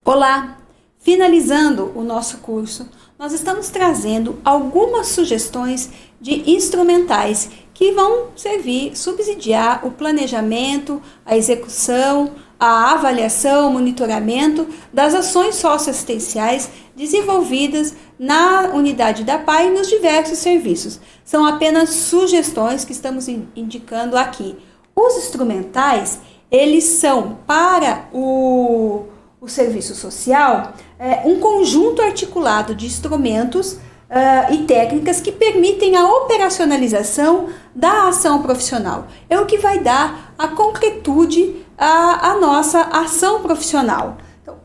Olá! Finalizando o nosso curso, nós estamos trazendo algumas sugestões de instrumentais que vão servir, subsidiar o planejamento, a execução, a avaliação, o monitoramento das ações socioassistenciais desenvolvidas na unidade da APAE e nos diversos serviços. São apenas sugestões que estamos indicando aqui. Os instrumentais, eles são para o serviço social, um conjunto articulado de instrumentos e técnicas que permitem a operacionalização da ação profissional. É o que vai dar a concretude à nossa ação profissional. Então,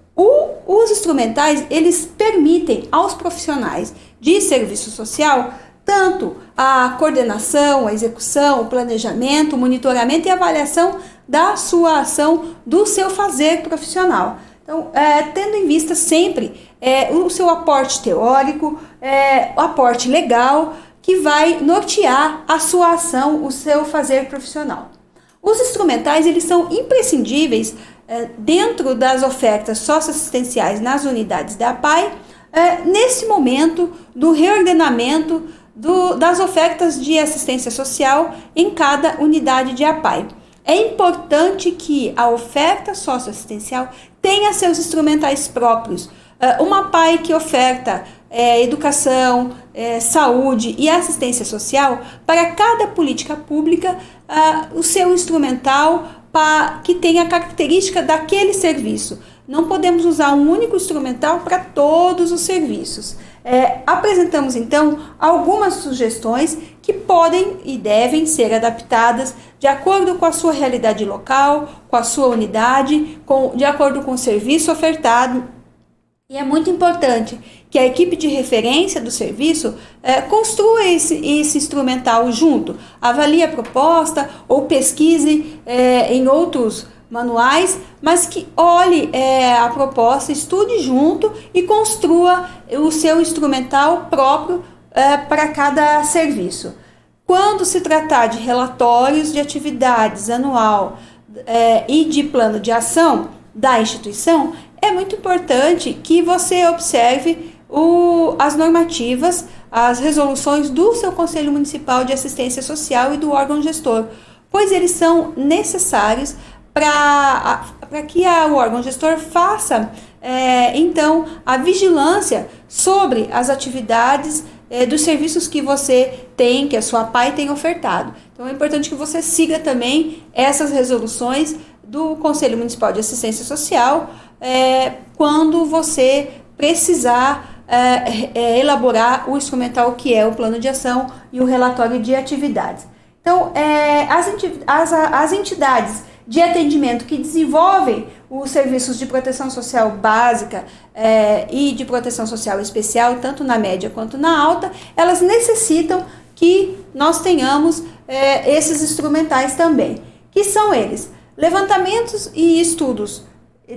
os instrumentais, eles permitem aos profissionais de serviço social tanto a coordenação, a execução, o planejamento, o monitoramento e avaliação da sua ação, do seu fazer profissional. Então, tendo em vista sempre o seu aporte teórico, o aporte legal, que vai nortear a sua ação, o seu fazer profissional. Os instrumentais, eles são imprescindíveis dentro das ofertas socioassistenciais nas unidades da APAE, nesse momento do reordenamento das ofertas de assistência social em cada unidade de APAE. É importante que a oferta socioassistencial tenha seus instrumentais próprios. Uma APAE que oferta educação, saúde e assistência social, para cada política pública, o seu instrumental que tenha a característica daquele serviço. Não podemos usar um único instrumental para todos os serviços. Apresentamos, então, algumas sugestões que podem e devem ser adaptadas de acordo com a sua realidade local, com a sua unidade, de acordo com o serviço ofertado. E é muito importante que a equipe de referência do serviço construa esse instrumental junto, avalie a proposta ou pesquise em outros manuais, mas que olhe a proposta, estude junto e construa o seu instrumental próprio para cada serviço. Quando se tratar de relatórios de atividades anual e de plano de ação da instituição, é muito importante que você observe as normativas, as resoluções do seu Conselho Municipal de Assistência Social e do órgão gestor, pois eles são necessários para que o órgão gestor faça, então, a vigilância sobre as atividades dos serviços que você tem, que a sua APAE tem ofertado. Então, é importante que você siga também essas resoluções do Conselho Municipal de Assistência Social quando você precisar elaborar o instrumental que é o plano de ação e o relatório de atividades. Então, as entidades de atendimento que desenvolvem os serviços de proteção social básica e de proteção social especial, tanto na média quanto na alta, elas necessitam que nós tenhamos esses instrumentais também, que são eles: levantamentos e estudos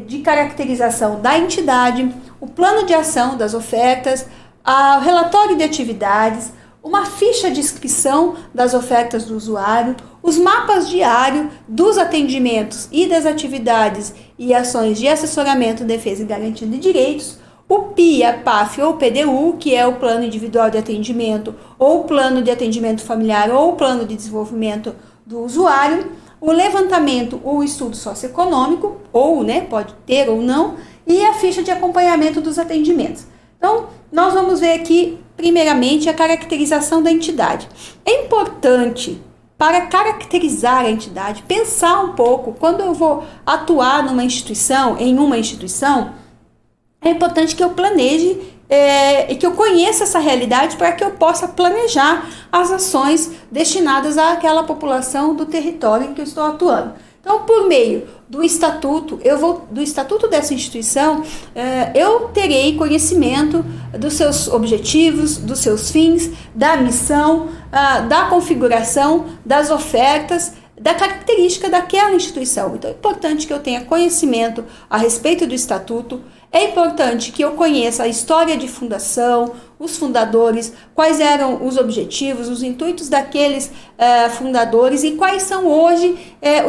de caracterização da entidade, o plano de ação das ofertas, o relatório de atividades, uma ficha de inscrição das ofertas do usuário, os mapas diários dos atendimentos e das atividades e ações de assessoramento, defesa e garantia de direitos, o PIA, PAF ou PDU, que é o Plano Individual de Atendimento, ou o Plano de Atendimento Familiar, ou o Plano de Desenvolvimento do Usuário, o levantamento ou estudo socioeconômico, ou, pode ter ou não, e a ficha de acompanhamento dos atendimentos. Então, nós vamos ver aqui, primeiramente, a caracterização da entidade. É importante, para caracterizar a entidade, pensar um pouco, quando eu vou atuar em uma instituição, é importante que eu planeje e que eu conheça essa realidade para que eu possa planejar as ações destinadas àquela população do território em que eu estou atuando. Então, por meio do estatuto, do estatuto dessa instituição, eu terei conhecimento dos seus objetivos, dos seus fins, da missão, da configuração, das ofertas, da característica daquela instituição. Então, é importante que eu tenha conhecimento a respeito do estatuto. É importante que eu conheça a história de fundação, os fundadores, quais eram os objetivos, os intuitos daqueles fundadores e quais são hoje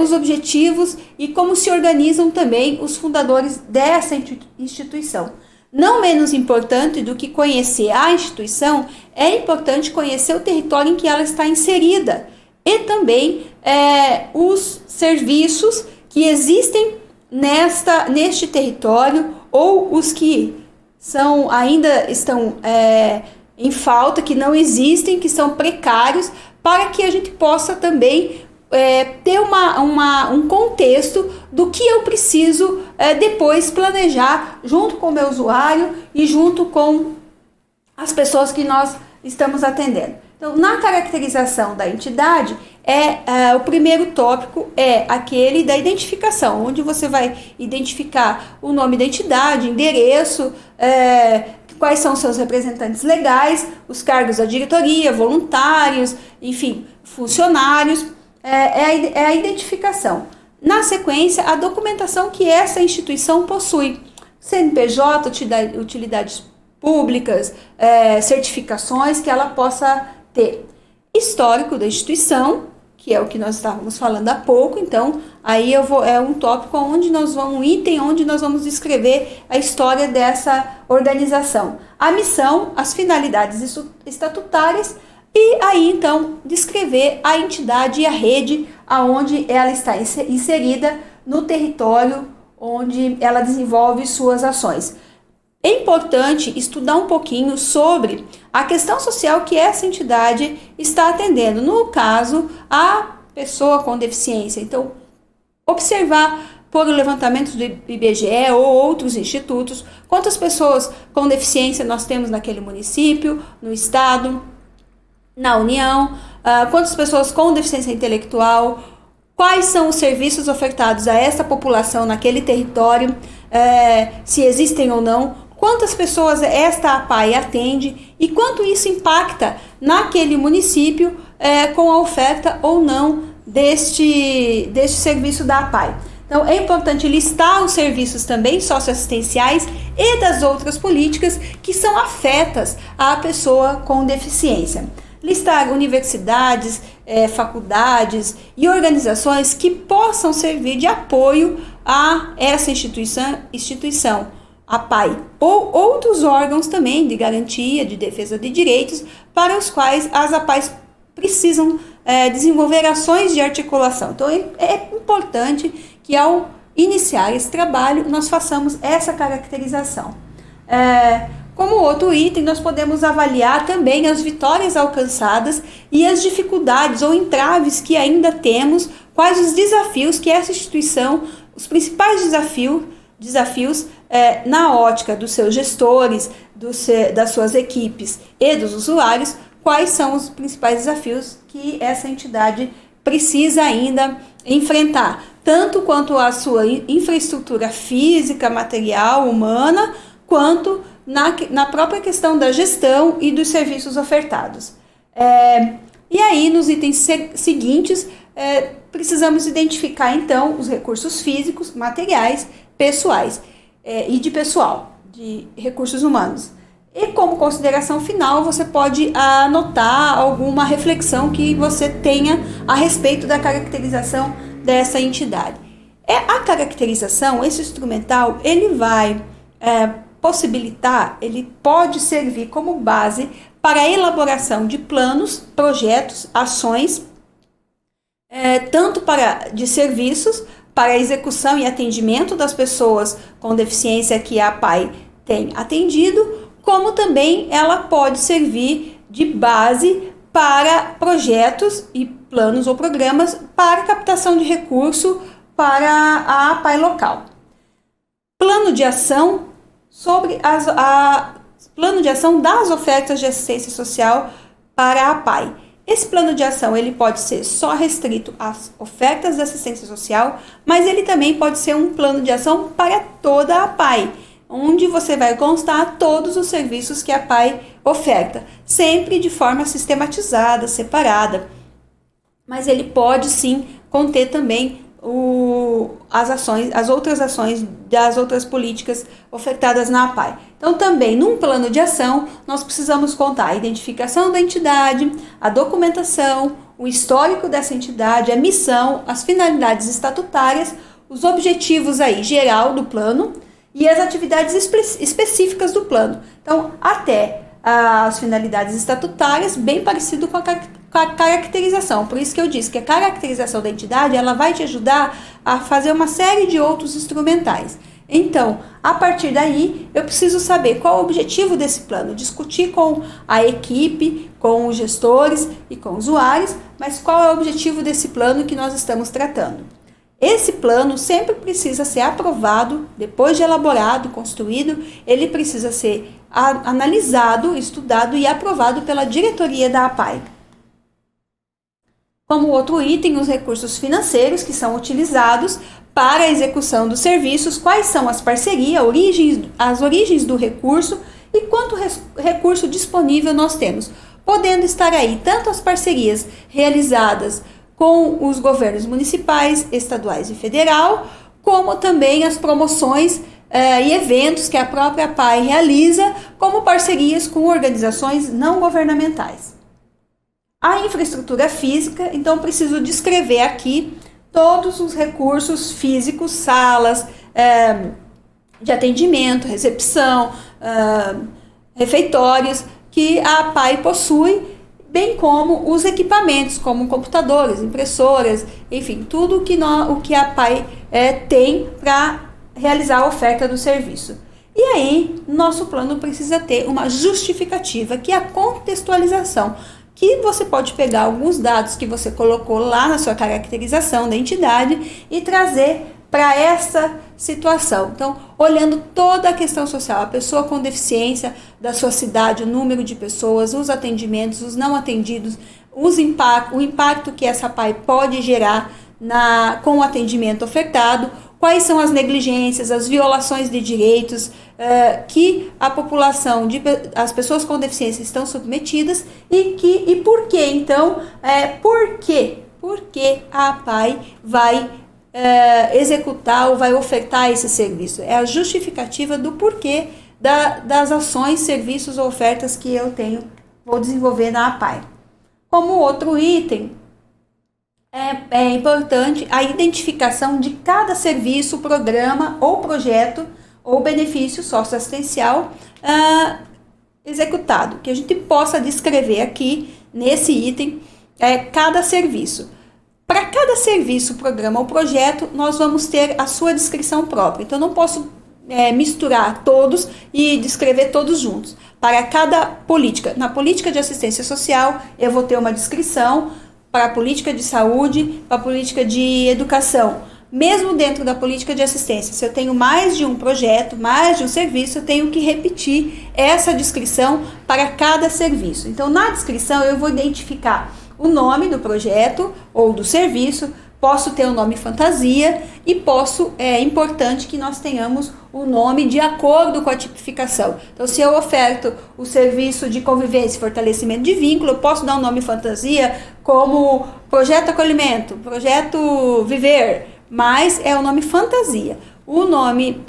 os objetivos e como se organizam também os fundadores dessa instituição. Não menos importante do que conhecer a instituição, é importante conhecer o território em que ela está inserida e também os serviços que existem neste território ou os que ainda estão em falta, que não existem, que são precários, para que a gente possa também ter um contexto do que eu preciso depois planejar junto com o meu usuário e junto com as pessoas que nós estamos atendendo. Então, na caracterização da entidade, o primeiro tópico é aquele da identificação, onde você vai identificar o nome da entidade, endereço, quais são os seus representantes legais, os cargos da diretoria, voluntários, enfim, funcionários, é a identificação. Na sequência, a documentação que essa instituição possui, CNPJ, utilidades públicas, certificações que ela possa ter. Histórico da instituição, que é o que nós estávamos falando há pouco, então aí é um tópico um item onde nós vamos descrever a história dessa organização. A missão, as finalidades estatutárias e aí então descrever a entidade e a rede aonde ela está inserida no território onde ela desenvolve suas ações. É importante estudar um pouquinho sobre a questão social que essa entidade está atendendo. No caso, a pessoa com deficiência. Então, observar por levantamento do IBGE ou outros institutos, quantas pessoas com deficiência nós temos naquele município, no estado, na União, quantas pessoas com deficiência intelectual, quais são os serviços ofertados a essa população naquele território, se existem ou não, quantas pessoas esta APAE atende e quanto isso impacta naquele município com a oferta ou não deste serviço da APAE. Então, é importante listar os serviços também socioassistenciais e das outras políticas que são afetas à pessoa com deficiência. Listar universidades, faculdades e organizações que possam servir de apoio a essa instituição, a PAI, ou outros órgãos também de garantia, de defesa de direitos, para os quais as APAIs precisam desenvolver ações de articulação. Então, é importante que ao iniciar esse trabalho, nós façamos essa caracterização. Como outro item, nós podemos avaliar também as vitórias alcançadas e as dificuldades ou entraves que ainda temos, quais os desafios que essa instituição, os principais desafios na ótica dos seus gestores, das suas equipes e dos usuários, quais são os principais desafios que essa entidade precisa ainda enfrentar, tanto quanto a sua infraestrutura física, material, humana, quanto na própria questão da gestão e dos serviços ofertados. E aí, nos itens seguintes, precisamos identificar, então, os recursos físicos, materiais, pessoais e de pessoal, de recursos humanos. E como consideração final, você pode anotar alguma reflexão que você tenha a respeito da caracterização dessa entidade. A caracterização, esse instrumental, ele vai possibilitar, ele pode servir como base para a elaboração de planos, projetos, ações, tanto de serviços, para a execução e atendimento das pessoas com deficiência que a APAE tem atendido, como também ela pode servir de base para projetos e planos ou programas para captação de recurso para a APAE local. Plano de ação plano de ação das ofertas de assistência social para a APAE. Esse plano de ação ele pode ser só restrito às ofertas de assistência social, mas ele também pode ser um plano de ação para toda a APAE, onde você vai constar todos os serviços que a APAE oferta, sempre de forma sistematizada, separada. Mas ele pode sim conter também as outras ações das outras políticas ofertadas na APAE. Então, também, num plano de ação, nós precisamos contar a identificação da entidade, a documentação, o histórico dessa entidade, a missão, as finalidades estatutárias, os objetivos aí geral do plano e as atividades específicas do plano. Então, até as finalidades estatutárias, bem parecido com a caracterização. Por isso que eu disse que a caracterização da entidade, ela vai te ajudar a fazer uma série de outros instrumentais. Então, a partir daí, eu preciso saber qual é o objetivo desse plano, discutir com a equipe, com os gestores e com os usuários, mas qual é o objetivo desse plano que nós estamos tratando. Esse plano sempre precisa ser aprovado, depois de elaborado, construído, ele precisa ser analisado, estudado e aprovado pela diretoria da APAE. Como outro item, os recursos financeiros que são utilizados para a execução dos serviços, quais são as parcerias, as origens do recurso e quanto recurso disponível nós temos, podendo estar aí tanto as parcerias realizadas com os governos municipais, estaduais e federal, como também as promoções e eventos que a própria APAE realiza, como parcerias com organizações não governamentais. A infraestrutura física, então preciso descrever aqui todos os recursos físicos, salas de atendimento, recepção, refeitórios que a APAE possui, bem como os equipamentos, como computadores, impressoras, enfim, tudo o que a APAE tem para realizar a oferta do serviço. E aí, nosso plano precisa ter uma justificativa, que é a contextualização, que você pode pegar alguns dados que você colocou lá na sua caracterização da entidade e trazer para essa situação. Então, olhando toda a questão social, a pessoa com deficiência da sua cidade, o número de pessoas, os atendimentos, os não atendidos, o impacto que essa APAE pode gerar com o atendimento ofertado, quais são as negligências, as violações de direitos que a população, as pessoas com deficiência estão submetidas e por que, então, por que a APAE vai executar ou vai ofertar esse serviço. É a justificativa do porquê das ações, serviços ou ofertas que eu vou desenvolver na APAE. Como outro item, é importante a identificação de cada serviço, programa ou projeto ou benefício socioassistencial executado, que a gente possa descrever aqui nesse item cada serviço. Para cada serviço, programa ou projeto, nós vamos ter a sua descrição própria. Então, não posso misturar todos e descrever todos juntos. Para cada política, na política de assistência social, eu vou ter uma descrição. Para a política de saúde, para a política de educação. Mesmo dentro da política de assistência, se eu tenho mais de um projeto, mais de um serviço, eu tenho que repetir essa descrição para cada serviço. Então, na descrição, eu vou identificar o nome do projeto ou do serviço, posso ter o nome fantasia e é importante que nós tenhamos o nome de acordo com a tipificação. Então, se eu oferto o serviço de convivência e fortalecimento de vínculo, eu posso dar um nome fantasia como Projeto Acolhimento, Projeto Viver, mas é o nome fantasia. O nome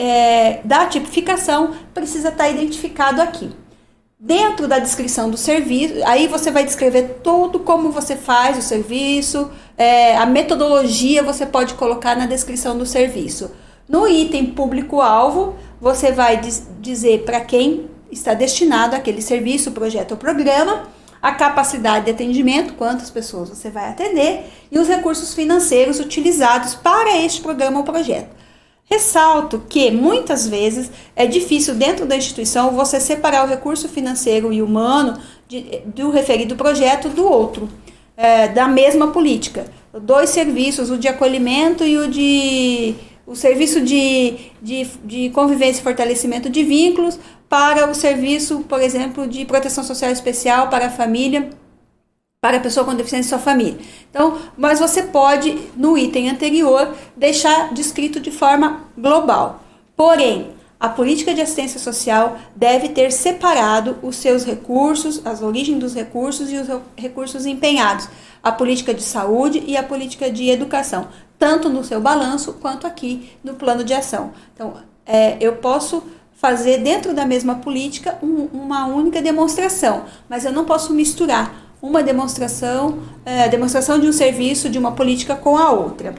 da tipificação precisa estar identificado aqui. Dentro da descrição do serviço, aí você vai descrever tudo como você faz o serviço, a metodologia você pode colocar na descrição do serviço. No item público-alvo, você vai dizer para quem está destinado aquele serviço, projeto ou programa, a capacidade de atendimento, quantas pessoas você vai atender, e os recursos financeiros utilizados para este programa ou projeto. Ressalto que, muitas vezes, é difícil dentro da instituição você separar o recurso financeiro e humano do referido projeto do outro, da mesma política. Dois serviços, o de acolhimento e o serviço de convivência e fortalecimento de vínculos para o serviço, por exemplo, de proteção social especial para a família, para a pessoa com deficiência e sua família. Então, mas você pode, no item anterior, deixar descrito de forma global. Porém, a política de assistência social deve ter separado os seus recursos, as origens dos recursos e os recursos empenhados, a política de saúde e a política de educação. tanto no seu balanço quanto aqui no plano de ação. Então, eu posso fazer dentro da mesma política uma única demonstração, mas eu não posso misturar uma demonstração, a demonstração de um serviço, de uma política com a outra.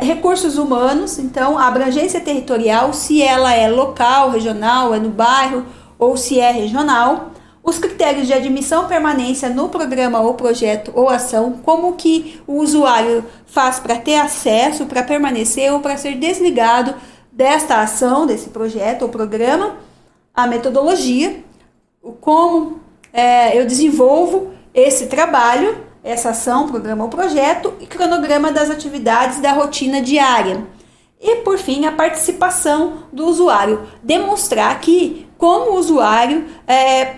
Recursos humanos, então, a abrangência territorial, se ela é local, regional, é no bairro, ou se é regional. Os critérios de admissão, permanência no programa ou projeto ou ação, como que o usuário faz para ter acesso, para permanecer ou para ser desligado desta ação, desse projeto ou programa. A metodologia, como eu desenvolvo esse trabalho, essa ação, programa ou projeto, e cronograma das atividades da rotina diária. E, por fim, a participação do usuário. Demonstrar aqui como o usuário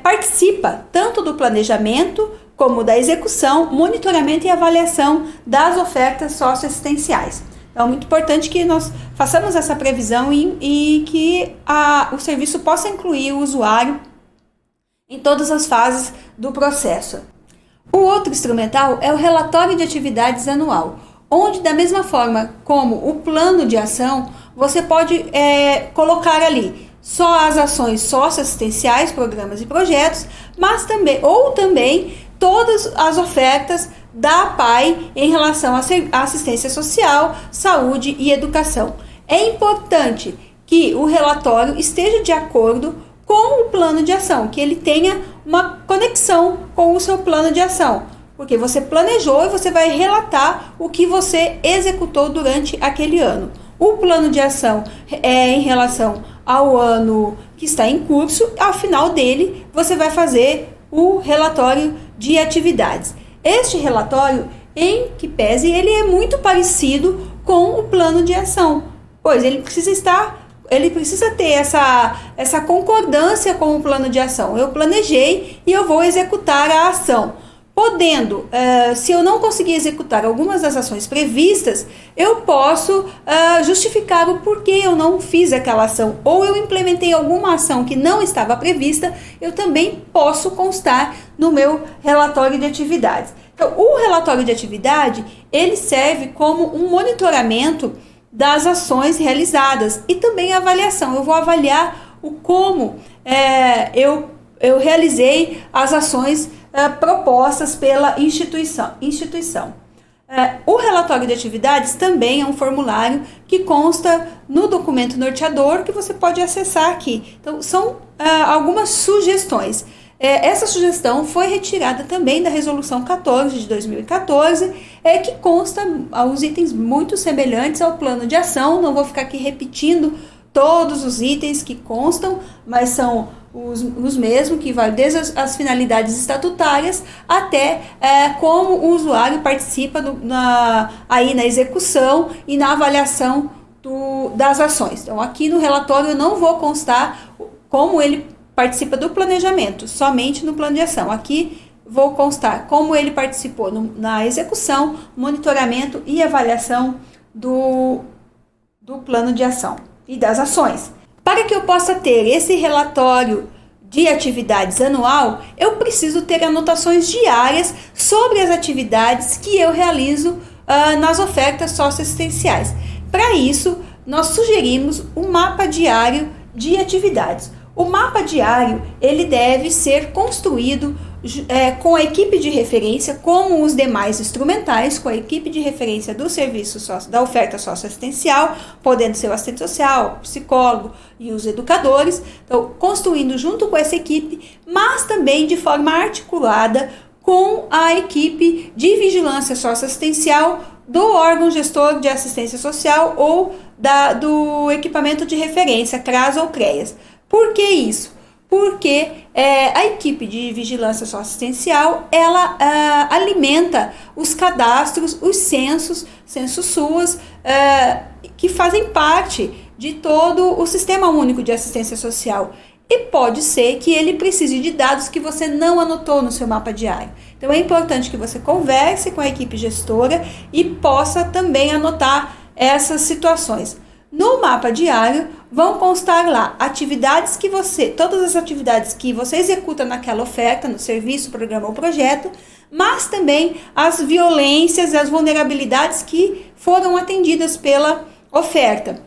participa tanto do planejamento como da execução, monitoramento e avaliação das ofertas socioassistenciais. Então, é muito importante que nós façamos essa previsão e que o serviço possa incluir o usuário em todas as fases do processo. O outro instrumental é o relatório de atividades anual, onde, da mesma forma como o plano de ação, você pode colocar ali só as ações socioassistenciais, programas e projetos, mas também todas as ofertas da APAE em relação à assistência social, saúde e educação. É importante que o relatório esteja de acordo com o plano de ação, que ele tenha uma conexão com o seu plano de ação, porque você planejou e você vai relatar o que você executou durante aquele ano. O plano de ação é em relação ao ano que está em curso, ao final dele você vai fazer o relatório de atividades. Este relatório, em que pese, ele é muito parecido com o plano de ação, pois ele precisa ter essa concordância com o plano de ação. Eu planejei e eu vou executar a ação. Se eu não conseguir executar algumas das ações previstas, eu posso justificar o porquê eu não fiz aquela ação, ou eu implementei alguma ação que não estava prevista, eu também posso constar no meu relatório de atividades. Então, o relatório de atividade, ele serve como um monitoramento das ações realizadas e também a avaliação. Eu vou avaliar como eu realizei as ações propostas pela instituição. O relatório de atividades também é um formulário que consta no documento norteador que você pode acessar aqui. Então, são algumas sugestões. Essa sugestão foi retirada também da Resolução 14 de 2014, que consta os itens muito semelhantes ao plano de ação. Não vou ficar aqui repetindo todos os itens que constam, mas são os mesmos, que vai desde as finalidades estatutárias até como o usuário participa na execução e na avaliação das ações. Então, aqui no relatório eu não vou constar como ele participa do planejamento, somente no plano de ação. Aqui vou constar como ele participou na execução, monitoramento e avaliação do plano de ação e das ações. Para que eu possa ter esse relatório de atividades anual, eu preciso ter anotações diárias sobre as atividades que eu realizo nas ofertas socioassistenciais. Para isso, nós sugerimos um mapa diário de atividades. O mapa diário, ele deve ser construído com a equipe de referência, como os demais instrumentais, com a equipe de referência do serviço da oferta socioassistencial, podendo ser o assistente social, o psicólogo e os educadores. Então, construindo junto com essa equipe, mas também de forma articulada com a equipe de vigilância socioassistencial do órgão gestor de assistência social ou do equipamento de referência, CRAS ou CREAS. Por que isso? Porque a equipe de vigilância socioassistencial, ela alimenta os cadastros, os censos SUAS, que fazem parte de todo o Sistema Único de Assistência Social. E pode ser que ele precise de dados que você não anotou no seu mapa diário. Então, é importante que você converse com a equipe gestora e possa também anotar essas situações. No mapa diário, vão constar lá todas as atividades que você executa naquela oferta, no serviço, programa ou projeto, mas também as violências e as vulnerabilidades que foram atendidas pela oferta.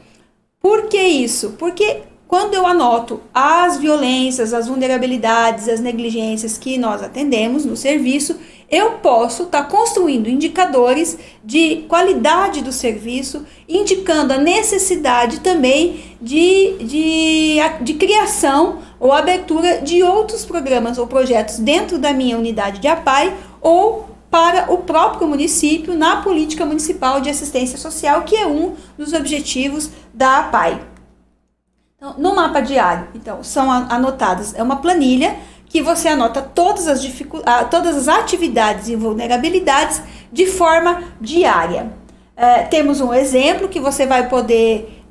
Por que isso? Porque quando eu anoto as violências, as vulnerabilidades, as negligências que nós atendemos no serviço, eu posso estar construindo indicadores de qualidade do serviço, indicando a necessidade também de criação ou abertura de outros programas ou projetos dentro da minha unidade de APAE ou para o próprio município na política municipal de assistência social, que é um dos objetivos da APAE. Então, no mapa diário, então, são anotadas, é uma planilha que você anota todas as atividades e vulnerabilidades de forma diária. Temos um exemplo que você vai poder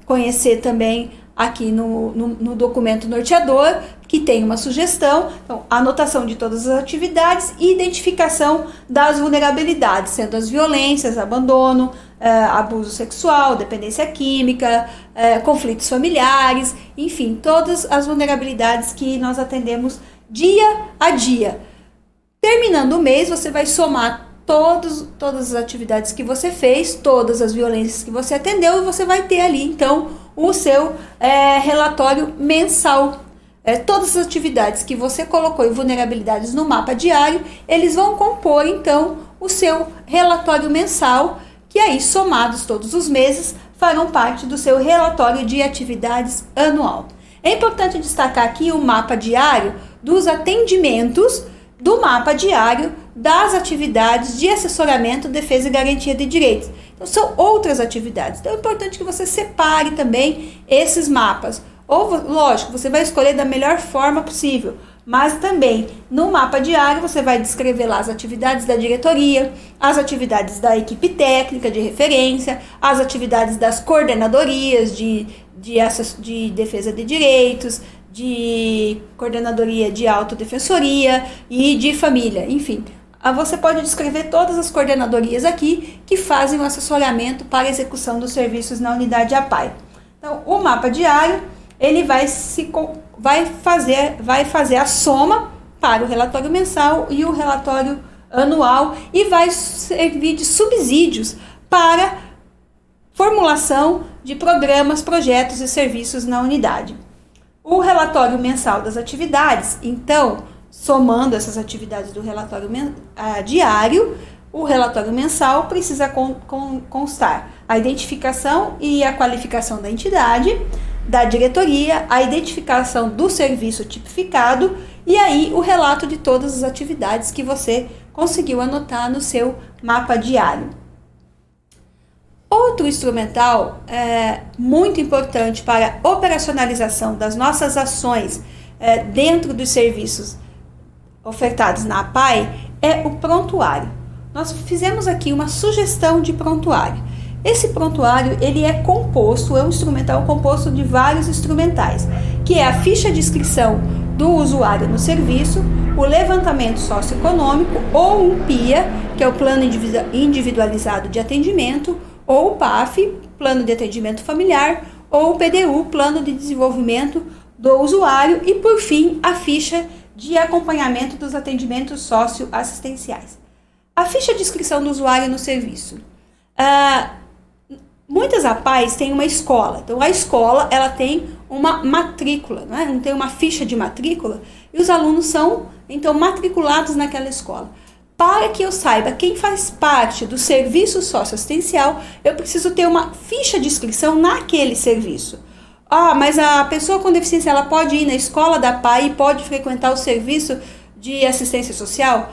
conhecer também aqui no documento norteador, que tem uma sugestão, então, anotação de todas as atividades e identificação das vulnerabilidades, sendo as violências, abandono, abuso sexual, dependência química, conflitos familiares, enfim, todas as vulnerabilidades que nós atendemos dia a dia. Terminando o mês, você vai somar todas as atividades que você fez, todas as violências que você atendeu, e você vai ter ali, então, o seu relatório mensal. Todas as atividades que você colocou em vulnerabilidades no mapa diário, eles vão compor, então, o seu relatório mensal, que aí, somados todos os meses, farão parte do seu relatório de atividades anual. É importante destacar aqui o mapa diário dos atendimentos do mapa diário das atividades de assessoramento, defesa e garantia de direitos. Então, são outras atividades. Então, é importante que você separe também esses mapas. Ou, lógico, você vai escolher da melhor forma possível, mas também no mapa diário você vai descrever lá as atividades da diretoria, as atividades da equipe técnica de referência, as atividades das coordenadorias de defesa de direitos, de coordenadoria de autodefensoria e de família, enfim. Você pode descrever todas as coordenadorias aqui que fazem o assessoramento para a execução dos serviços na unidade APAE. Então, o mapa diário, ele vai fazer a soma para o relatório mensal e o relatório anual e vai servir de subsídios para formulação de programas, projetos e serviços na unidade. O relatório mensal das atividades, então, somando essas atividades do relatório diário, o relatório mensal precisa constar a identificação e a qualificação da entidade, da diretoria, a identificação do serviço tipificado e aí o relato de todas as atividades que você conseguiu anotar no seu mapa diário. Outro instrumental muito importante para a operacionalização das nossas ações dentro dos serviços ofertados na APAE é o prontuário. Nós fizemos aqui uma sugestão de prontuário. Esse prontuário, ele é um instrumental composto de vários instrumentais, que é a ficha de inscrição do usuário no serviço, o levantamento socioeconômico, ou um PIA, que é o Plano Individualizado de Atendimento, ou o PAF, Plano de Atendimento Familiar, ou o PDU, Plano de Desenvolvimento do Usuário, e, por fim, a ficha de acompanhamento dos atendimentos socioassistenciais. A ficha de inscrição do usuário no serviço. Muitas APAEs têm uma escola, então a escola ela tem uma matrícula, né? Não tem uma ficha de matrícula, e os alunos são então matriculados naquela escola. Para que eu saiba quem faz parte do serviço socioassistencial, eu preciso ter uma ficha de inscrição naquele serviço. Mas a pessoa com deficiência ela pode ir na escola da APAE e pode frequentar o serviço de assistência social?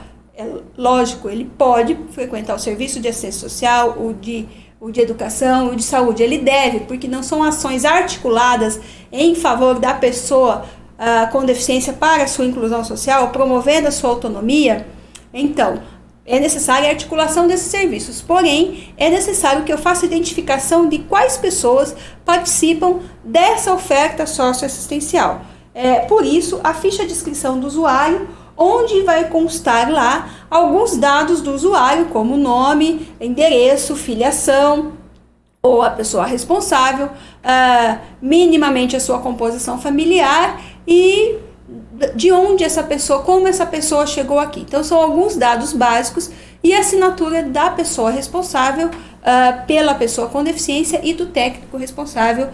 Lógico, ele pode frequentar o serviço de assistência social, o de educação, o de saúde. Ele deve, porque não são ações articuladas em favor da pessoa com deficiência para a sua inclusão social, promovendo a sua autonomia. Então, é necessária a articulação desses serviços. Porém, é necessário que eu faça identificação de quais pessoas participam dessa oferta socioassistencial. Por isso, a ficha de inscrição do usuário, onde vai constar lá alguns dados do usuário, como nome, endereço, filiação, ou a pessoa responsável, minimamente a sua composição familiar e de onde essa pessoa, como essa pessoa chegou aqui. Então, são alguns dados básicos e a assinatura da pessoa responsável pela pessoa com deficiência e do técnico responsável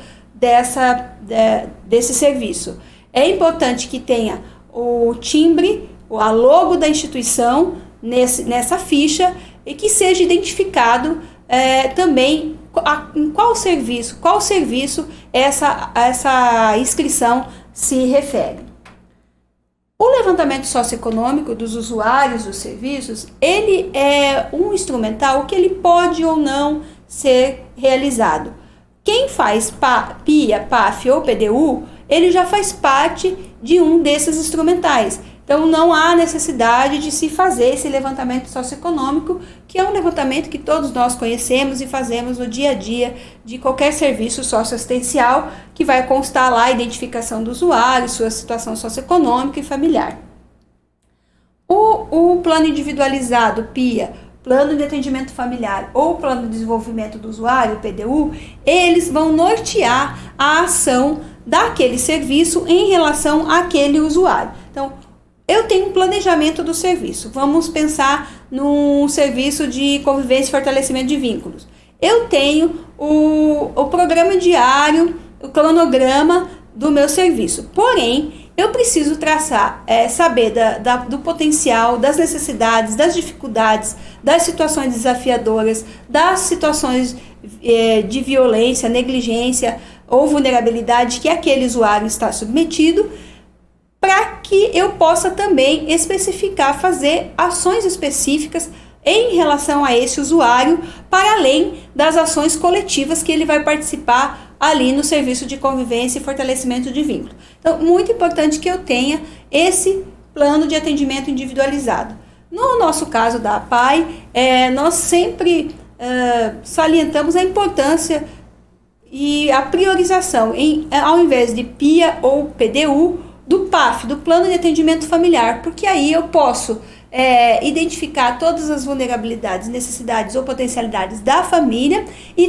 desse serviço. É importante que tenha o timbre, a logo da instituição nessa ficha e que seja identificado também em qual serviço essa inscrição se refere. O levantamento socioeconômico dos usuários dos serviços, ele é um instrumental que ele pode ou não ser realizado. Quem faz PIA, PAF ou PDU, ele já faz parte de um desses instrumentais. Então, não há necessidade de se fazer esse levantamento socioeconômico, que é um levantamento que todos nós conhecemos e fazemos no dia a dia de qualquer serviço socioassistencial, que vai constar lá a identificação do usuário, sua situação socioeconômica e familiar. O plano individualizado, PIA, plano de atendimento familiar ou plano de desenvolvimento do usuário, PDU, eles vão nortear a ação daquele serviço em relação àquele usuário. Então, eu tenho um planejamento do serviço. Vamos pensar num serviço de convivência e fortalecimento de vínculos. Eu tenho o programa diário, o cronograma do meu serviço. Porém, eu preciso traçar, saber do potencial, das necessidades, das dificuldades, das situações desafiadoras, das situações de violência, negligência ou vulnerabilidade que aquele usuário está submetido, para que eu possa também especificar, fazer ações específicas em relação a esse usuário, para além das ações coletivas que ele vai participar ali no serviço de convivência e fortalecimento de vínculo. Então, muito importante que eu tenha esse plano de atendimento individualizado. No nosso caso da APAE, nós sempre salientamos a importância e a priorização, ao invés de PIA ou PDU, do PAF, do Plano de Atendimento Familiar, porque aí eu posso identificar todas as vulnerabilidades, necessidades ou potencialidades da família e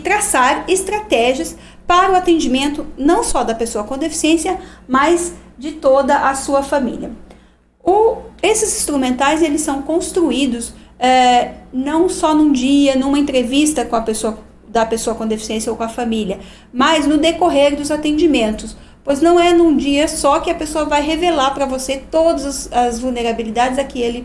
traçar estratégias para o atendimento não só da pessoa com deficiência, mas de toda a sua família. Esses instrumentais, eles são construídos não só num dia, numa entrevista com da pessoa com deficiência ou com a família, mas no decorrer dos atendimentos. Pois não é num dia só que a pessoa vai revelar para você todas as vulnerabilidades a que ele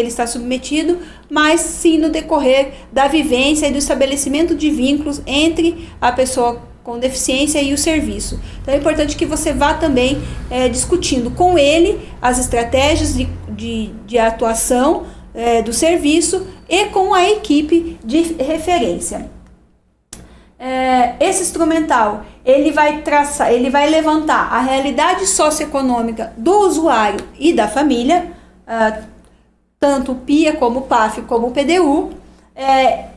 está submetido, mas sim no decorrer da vivência e do estabelecimento de vínculos entre a pessoa com deficiência e o serviço. Então é importante que você vá também discutindo com ele as estratégias de atuação do serviço e com a equipe de referência. Esse instrumental, ele vai levantar a realidade socioeconômica do usuário e da família, tanto o PIA como o PAF como o PDU,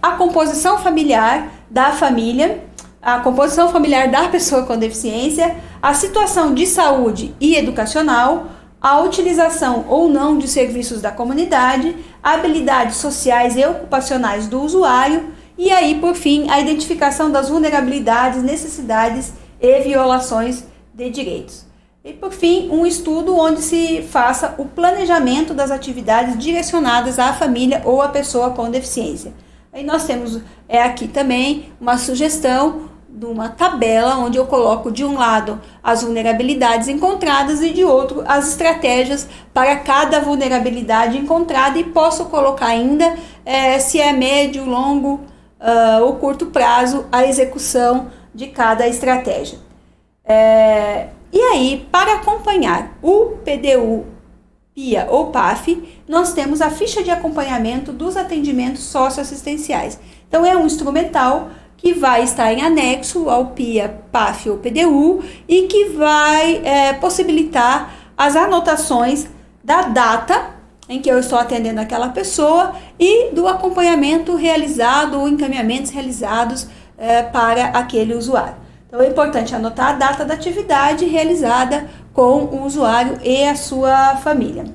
a composição familiar da família, a composição familiar da pessoa com deficiência, a situação de saúde e educacional, a utilização ou não de serviços da comunidade, habilidades sociais e ocupacionais do usuário, e aí, por fim, a identificação das vulnerabilidades, necessidades e violações de direitos. E, por fim, um estudo onde se faça o planejamento das atividades direcionadas à família ou à pessoa com deficiência. Aí nós temos aqui também uma sugestão de uma tabela onde eu coloco de um lado as vulnerabilidades encontradas e de outro as estratégias para cada vulnerabilidade encontrada, e posso colocar ainda se é médio, longo ou curto prazo a execução de cada estratégia. E aí, para acompanhar o PDU, PIA ou PAF, nós temos a ficha de acompanhamento dos atendimentos socioassistenciais. Então, é um instrumental que vai estar em anexo ao PIA, PAF ou PDU e que vai possibilitar as anotações da data em que eu estou atendendo aquela pessoa e do acompanhamento realizado ou encaminhamentos realizados para aquele usuário. Então, é importante anotar a data da atividade realizada com o usuário e a sua família.